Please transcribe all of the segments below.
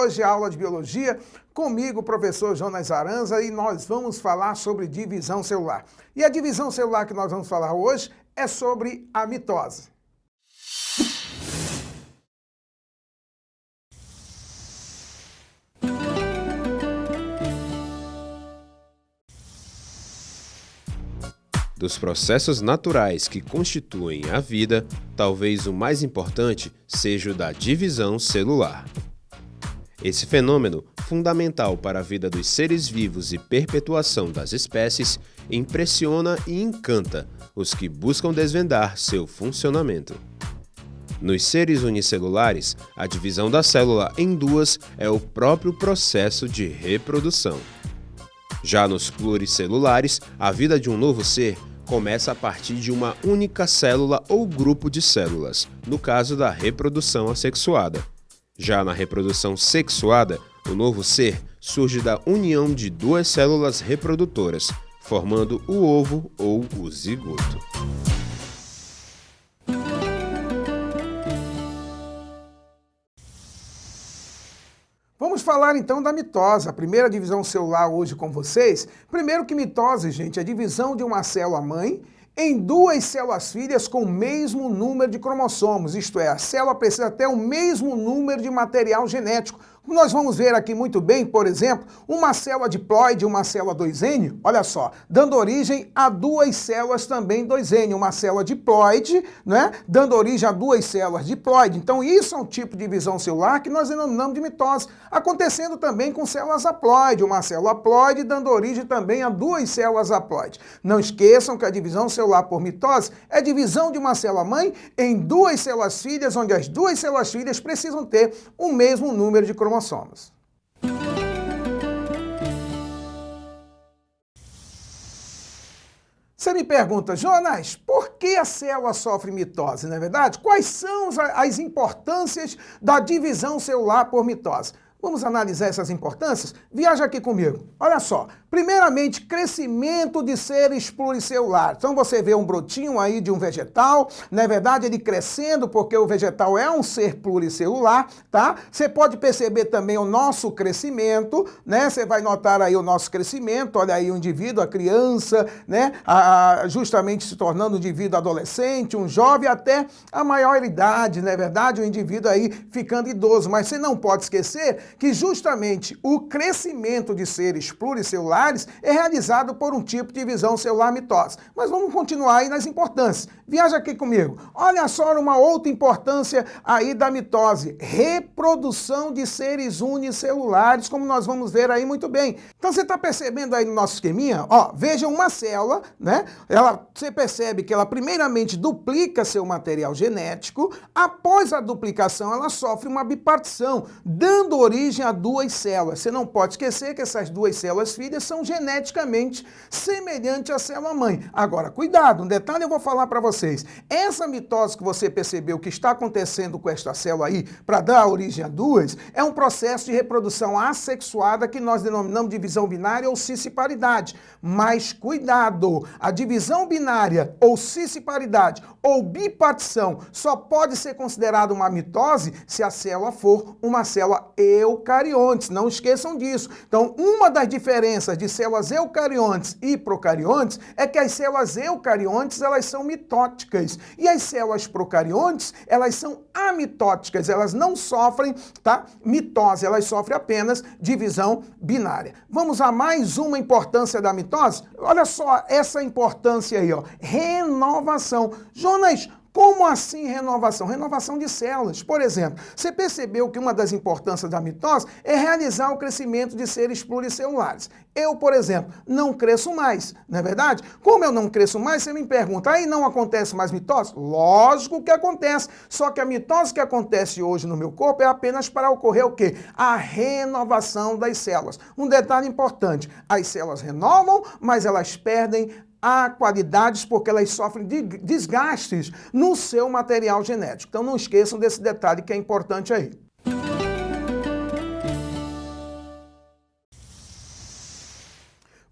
hoje a aula de biologia comigo, o professor Jonas Aranza, e nós vamos falar sobre divisão celular. E a divisão celular que nós vamos falar hoje é sobre a mitose. Dos processos naturais que constituem a vida, talvez o mais importante seja o da divisão celular. Esse fenômeno, fundamental para a vida dos seres vivos e perpetuação das espécies, impressiona e encanta os que buscam desvendar seu funcionamento. Nos seres unicelulares, a divisão da célula em duas é o próprio processo de reprodução. Já nos pluricelulares, a vida de um novo ser começa a partir de uma única célula ou grupo de células, no caso da reprodução assexuada. Já na reprodução sexuada, o novo ser surge da união de duas células reprodutoras, formando o ovo ou o zigoto. Vamos falar então da mitose, a primeira divisão celular hoje com vocês. Primeiro que mitose, gente, é a divisão de uma célula-mãe em duas células-filhas com o mesmo número de cromossomos, isto é, a célula precisa ter o mesmo número de material genético. Como nós vamos ver aqui muito bem, por exemplo, uma célula diploide e uma célula 2N, olha só, dando origem a duas células também 2N, uma célula diploide, né, dando origem a duas células diploide. Então isso é um tipo de divisão celular que nós denominamos de mitose, acontecendo também com células haploide, uma célula haploide dando origem também a duas células haploide. Não esqueçam que a divisão celular por mitose é a divisão de uma célula-mãe em duas células-filhas, onde as duas células-filhas precisam ter o mesmo número de cromossomos. Você me pergunta, Jonas, por que a célula sofre mitose, não é verdade? Quais são as importâncias da divisão celular por mitose? Vamos analisar essas importâncias? Viaja aqui comigo. Olha só. Primeiramente, crescimento de seres pluricelulares. Então você vê um brotinho aí de um vegetal, na verdade ele crescendo porque o vegetal é um ser pluricelular, tá? Você pode perceber também o nosso crescimento, né? Você vai notar aí o nosso crescimento, olha aí o indivíduo, a criança, né? Justamente se tornando um indivíduo adolescente, um jovem, até a maior idade, não é verdade? O indivíduo aí ficando idoso. Mas você não pode esquecer que justamente o crescimento de seres pluricelulares é realizado por um tipo de divisão celular mitose. Mas vamos continuar aí nas importâncias. Viaja aqui comigo. Olha só uma outra importância aí da mitose. Reprodução de seres unicelulares, como nós vamos ver aí muito bem. Então você está percebendo aí no nosso esqueminha? Ó, veja uma célula, né? Você percebe que ela primeiramente duplica seu material genético. Após a duplicação, ela sofre uma bipartição, dando origem a duas células. Você não pode esquecer que essas duas células filhas são geneticamente semelhantes à célula-mãe. Agora, cuidado, um detalhe eu vou falar para vocês. Essa mitose que você percebeu que está acontecendo com esta célula aí, para dar origem a duas, é um processo de reprodução assexuada que nós denominamos de divisão binária ou cisparidade. Mas cuidado, a divisão binária ou cisparidade ou bipartição só pode ser considerada uma mitose se a célula for uma célula eucariontes. Não esqueçam disso. Então, uma das diferenças de células eucariontes e procariontes é que as células eucariontes, elas são mitóticas e as células procariontes, elas são amitóticas, elas não sofrem, tá, mitose, elas sofrem apenas divisão binária. Vamos a mais uma importância da mitose? Olha só essa importância aí, ó, renovação. Jonas, como assim renovação? Renovação de células. Por exemplo, você percebeu que uma das importâncias da mitose é realizar o crescimento de seres pluricelulares. Eu, por exemplo, não cresço mais, não é verdade? Como eu não cresço mais, você me pergunta, aí não acontece mais mitose? Lógico que acontece, só que a mitose que acontece hoje no meu corpo é apenas para ocorrer o quê? A renovação das células. Um detalhe importante, as células renovam, mas elas perdem há qualidades porque elas sofrem de desgastes no seu material genético. Então não esqueçam desse detalhe que é importante aí.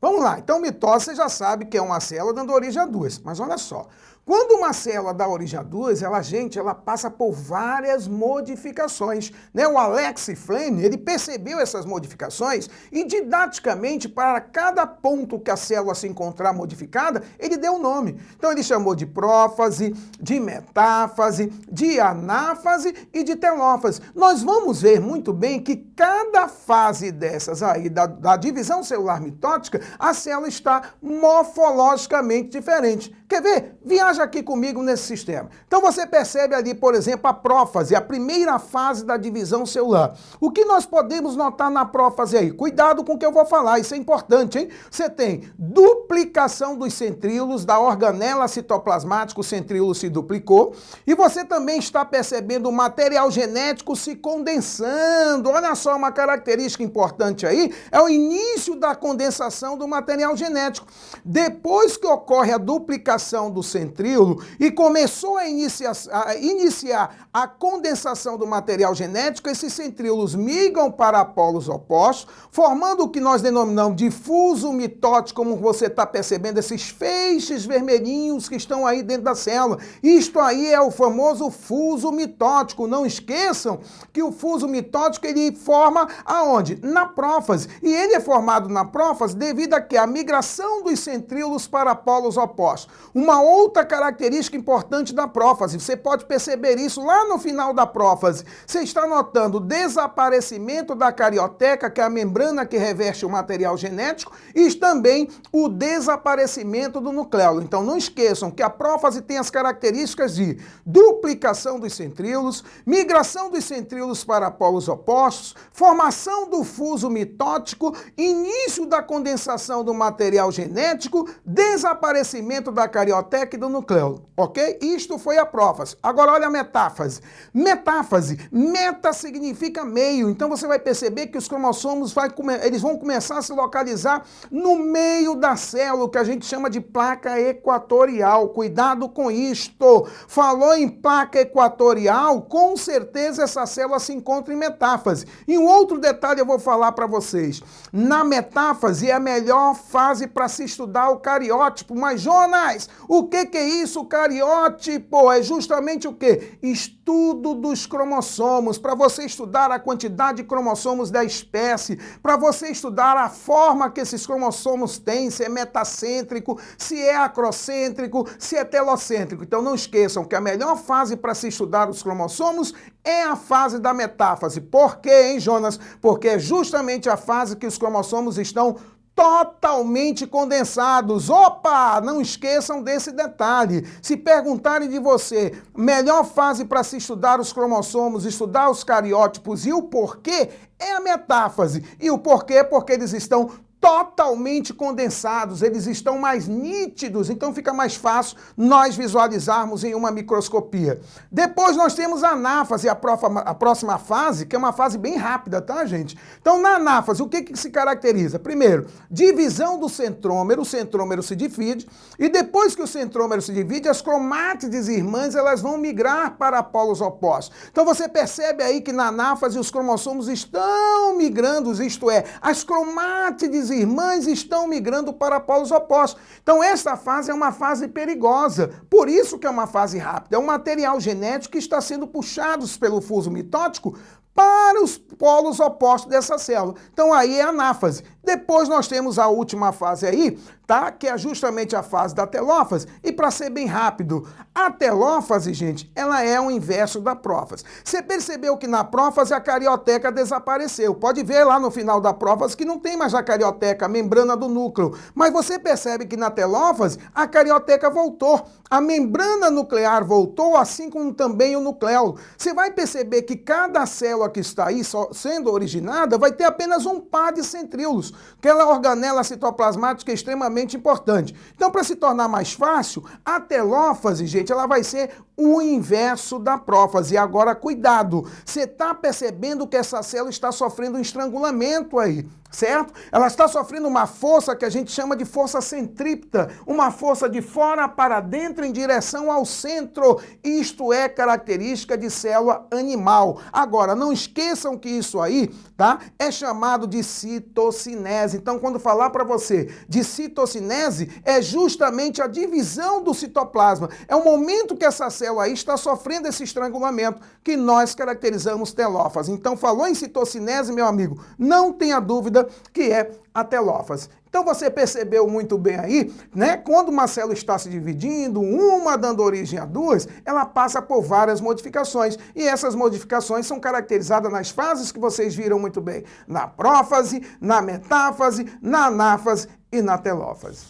Vamos lá, então mitose você já sabe que é uma célula dando origem a duas, mas olha só. Quando uma célula dá origem a duas, ela passa por várias modificações, né? O Alex Fleming, ele percebeu essas modificações e didaticamente, para cada ponto que a célula se encontrar modificada, ele deu um nome. Então ele chamou de prófase, de metáfase, de anáfase e de telófase. Nós vamos ver muito bem que cada fase dessas aí, da divisão celular mitótica, a célula está morfologicamente diferente. Quer ver? Viaja aqui comigo nesse sistema. Então você percebe ali, por exemplo, a prófase, a primeira fase da divisão celular. O que nós podemos notar na prófase aí? Cuidado com o que eu vou falar, isso é importante, hein? Você tem duplicação dos centríolos, da organela citoplasmática, o centríolo se duplicou, e você também está percebendo o material genético se condensando. Olha só, uma característica importante aí, é o início da condensação do material genético. Depois que ocorre a duplicação do centríolo e começou a iniciar a condensação do material genético, esses centríolos migram para polos opostos, formando o que nós denominamos de fuso mitótico, como você está percebendo, esses feixes vermelhinhos que estão aí dentro da célula. Isto aí é o famoso fuso mitótico. Não esqueçam que o fuso mitótico ele forma aonde? Na prófase. E ele é formado na prófase devido a que a migração dos centríolos para polos opostos. Uma outra característica importante da prófase, você pode perceber isso lá no final da prófase. Você está notando o desaparecimento da carioteca, que é a membrana que reveste o material genético, e também o desaparecimento do nucleolo. Então não esqueçam que a prófase tem as características de duplicação dos centríolos, migração dos centríolos para polos opostos, formação do fuso mitótico, início da condensação do material genético, desaparecimento da carioteca e do nucleolo, ok? Isto foi a prófase. Agora olha a metáfase. Metáfase, meta significa meio, então você vai perceber que os cromossomos eles vão começar a se localizar no meio da célula, que a gente chama de placa equatorial. Cuidado com isto. Falou em placa equatorial, com certeza essa célula se encontra em metáfase. E um outro detalhe eu vou falar para vocês. Na metáfase é a melhor fase para se estudar o cariótipo. Mas, Jonas, o que é isso, cariótipo? É justamente o quê? Estudo dos cromossomos, para você estudar a quantidade de cromossomos da espécie, para você estudar a forma que esses cromossomos têm, se é metacêntrico, se é acrocêntrico, se é telocêntrico. Então não esqueçam que a melhor fase para se estudar os cromossomos é a fase da metáfase. Por quê, hein, Jonas? Porque é justamente a fase que os cromossomos estão totalmente condensados. Opa! Não esqueçam desse detalhe. Se perguntarem de você, melhor fase para se estudar os cromossomos, estudar os cariótipos e o porquê, é a metáfase. E o porquê? Porque eles estão totalmente condensados, eles estão mais nítidos, então fica mais fácil nós visualizarmos em uma microscopia. Depois nós temos a anáfase, a próxima fase, que é uma fase bem rápida, tá, gente? Então, na anáfase, o que se caracteriza? Primeiro, divisão do centrômero, o centrômero se divide, e depois que o centrômero se divide, as cromátides irmãs, elas vão migrar para polos opostos. Então, você percebe aí que na anáfase os cromossomos estão migrando, isto é, as cromátides irmãs estão migrando para polos opostos. Então, esta fase é uma fase perigosa. Por isso que é uma fase rápida. É um material genético que está sendo puxado pelo fuso mitótico para os polos opostos dessa célula. Então, aí é a anáfase. Depois nós temos a última fase aí, tá? Que é justamente a fase da telófase. E para ser bem rápido, a telófase, gente, ela é o inverso da prófase. Você percebeu que na prófase a carioteca desapareceu. Pode ver lá no final da prófase que não tem mais a carioteca, a membrana do núcleo. Mas você percebe que na telófase a carioteca voltou. A membrana nuclear voltou, assim como também o nucleolo. Você vai perceber que cada célula que está aí sendo originada vai ter apenas um par de centríolos. Aquela organela citoplasmática é extremamente importante. Então, para se tornar mais fácil, a telófase, gente, ela vai ser o inverso da prófase. E agora, cuidado, você está percebendo que essa célula está sofrendo um estrangulamento aí, certo? Ela está sofrendo uma força que a gente chama de força centrípeta, uma força de fora para dentro em direção ao centro. Isto é característica de célula animal. Agora, não esqueçam que isso aí, tá? É chamado de citocinese. Então, quando falar para você de citocinese, é justamente a divisão do citoplasma. É o momento que essa célula aí está sofrendo esse estrangulamento que nós caracterizamos telófase. Então, falou em citocinese, meu amigo, não tenha dúvida que é a telófase. Então você percebeu muito bem aí, né? Quando uma célula está se dividindo, uma dando origem a duas, ela passa por várias modificações. E essas modificações são caracterizadas nas fases que vocês viram muito bem. Na prófase, na metáfase, na anáfase e na telófase.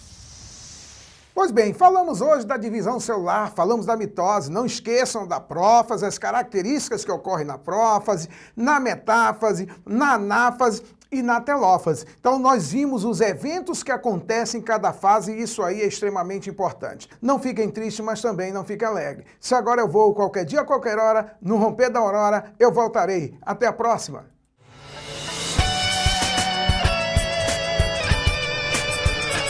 Pois bem, falamos hoje da divisão celular, falamos da mitose, não esqueçam da prófase, as características que ocorrem na prófase, na metáfase, na anáfase e na telófase. Então nós vimos os eventos que acontecem em cada fase e isso aí é extremamente importante. Não fiquem tristes, mas também não fiquem alegres. Se agora eu vou qualquer dia, qualquer hora, no romper da aurora, eu voltarei. Até a próxima!